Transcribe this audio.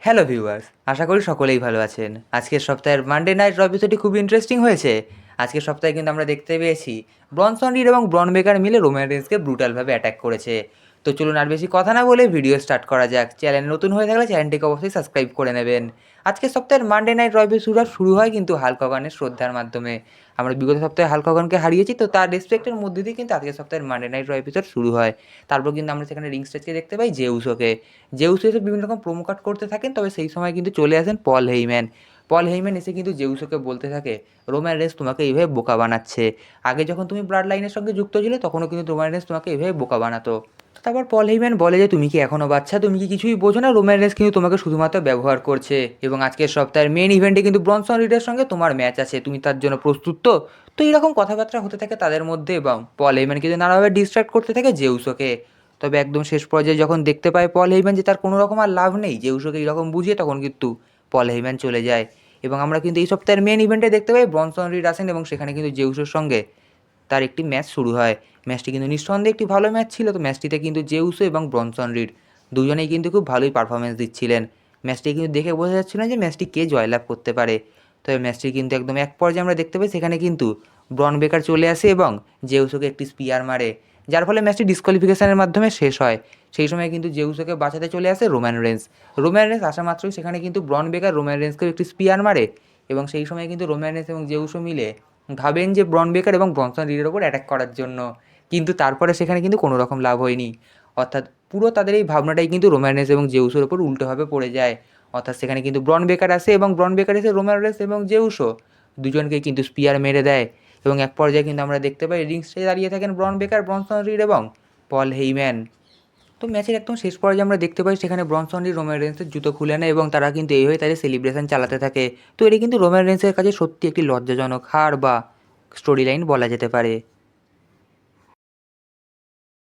Hello viewers, আশা করি সকলেই ভালো আছেন। আজকের সপ্তাহের মানডে নাইট র এপিসোডটি খুব ইন্টারেস্টিং হয়েছে। আজকের সপ্তাহে কিন্তু আমরা দেখতে পেয়েছি ব্রনসন রিড এবং ব্রন বেকার মিলে রোমান রেন্সকে ব্রুটালভাবে অ্যাটাক করেছে। তো চলুন আর বেশি কথা না বলে ভিডিও স্টার্ট করা যাক। চ্যানেল নতুন হয়ে থাকলে চ্যানেলটিকে অবশ্যই সাবস্ক্রাইব করে নেবেন। আজকের সপ্তাহের মানডে নাইট র এপিসোড শুরু হয় কিন্তু হাল্ক হগানের শ্রদ্ধার মাধ্যমে। আমরা বিগত সপ্তাহে হাল্ক হগানকে হারিয়েছি, তো তার রেসপেক্টের মধ্যে দিয়ে কিন্তু আজকের সপ্তাহের মানডে নাইট র এপিসোড শুরু হয়। তারপর কিন্তু আমরা সেখানে রিং স্টেজকে দেখতে পাই জেউসোকে। জেউস এসে বিভিন্ন রকম প্রোমো কাট করতে থাকেন, তবে সেই সময় কিন্তু চলে আসেন পল হেইম্যান। পল হেইম্যান এসে কিন্তু জেউসোকে বলতে থাকে রোমান রেন্স তোমাকে এইভাবে বোকা বানাচ্ছে। আগে যখন তুমি ব্লাড লাইনের সঙ্গে যুক্ত ছিলে তখনও কিন্তু রোমান রেন্স তোমাকে এইভাবে বোকা বানাতো। তারপর পল হেইম্যান বলে যে তুমি কি এখনও বাচ্চা, তুমি কি কিছুই বোঝো না, রোমান রেন্স কিন্তু তোমাকে শুধুমাত্র ব্যবহার করছে এবং আজকের সপ্তাহের মেন ইভেন্টে কিন্তু ব্রনসন রিডের সঙ্গে তোমার ম্যাচ আছে, তুমি তার জন্য প্রস্তুত তো? তো এরকম কথাবার্তা হতে থাকে তাদের মধ্যে এবং পল হেইম্যান কিন্তু নানাভাবে ডিস্ট্র্যাক্ট করতে থাকে জেউসোকে। তবে একদম শেষ পর্যায়ে যখন দেখতে পায় পল হেইম্যান যে তার কোনো রকম আর লাভ নেই জেউসোকে এইরকম বুঝিয়ে, তখন কিন্তু পল হেইম্যান চলে যায়। এবং আমরা কিন্তু এই সপ্তাহের মেন ইভেন্টে দেখতে পাই ব্রনসন রিড আসেন এবং সেখানে কিন্তু জেউসের সঙ্গে তার একটি ম্যাচ শুরু হয়। ম্যাচটি কিন্তু নিঃসন্দেহে একটি ভালো ম্যাচ ছিল। তো ম্যাচটিতে কিন্তু জেউসো এবং ব্রনসন রিড দুজনেই কিন্তু খুব ভালোই পারফরমেন্স দিচ্ছিলেন। ম্যাচটি কিন্তু দেখে বোঝা যাচ্ছিল না যে ম্যাচটি কে জয়লাভ করতে পারে। তবে ম্যাচটি কিন্তু একদম এক পর্যায়ে আমরা দেখতে পাই সেখানে কিন্তু ব্রন বেকার চলে আসে এবং জেউসোকে একটি স্পিয়ার মারে, যার ফলে ম্যাচটি ডিসকোয়ালিফিকেশনের মাধ্যমে শেষ হয়। সেই সময় কিন্তু জেউসোকে বাঁচাতে চলে আসে রোমান রেন্স। রোমান রেন্স আসা মাত্রই সেখানে কিন্তু ব্রন বেকার রোমান রেন্সকেও একটি স্পিয়ার মারে এবং সেই সময় কিন্তু রোমান রেন্স এবং জেউসো মিলে ভাবেন যে ব্রন বেকার এবং ব্রনসন রিডের ওপর অ্যাটাক করার জন্য, কিন্তু তারপরে সেখানে কিন্তু কোনো রকম লাভ হয়নি। অর্থাৎ পুরো তাদের এই ভাবনাটাই কিন্তু রোমান রেন্স এবং জেউসোর ওপর উল্টোভাবে পড়ে যায়। অর্থাৎ সেখানে কিন্তু ব্রন বেকার আসে এবং ব্রন বেকার এসে রোমান রেন্স এবং জেউসো দুজনকে কিন্তু স্পিয়ার মেরে দেয় এবং এক পর্যায়ে কিন্তু আমরা দেখতে পাই রিং স্টেজে দাঁড়িয়ে থাকেন ব্রন বেকার, ব্রনসন রিড এবং পল হেইম্যান। তো ম্যাচের একদম শেষ পর্যায়ে আমরা দেখতে পাই সেখানে ব্রনসন রিড রোমান রেন্সের জুতো খুলে নেয় এবং তারা কিন্তু এইভাবে তাদের সেলিব্রেশন চালাতে থাকে। তো এটি কিন্তু রোমান রেন্সের কাছে সত্যি একটি লজ্জাজনক হার বা স্টোরি লাইন বলা যেতে পারে।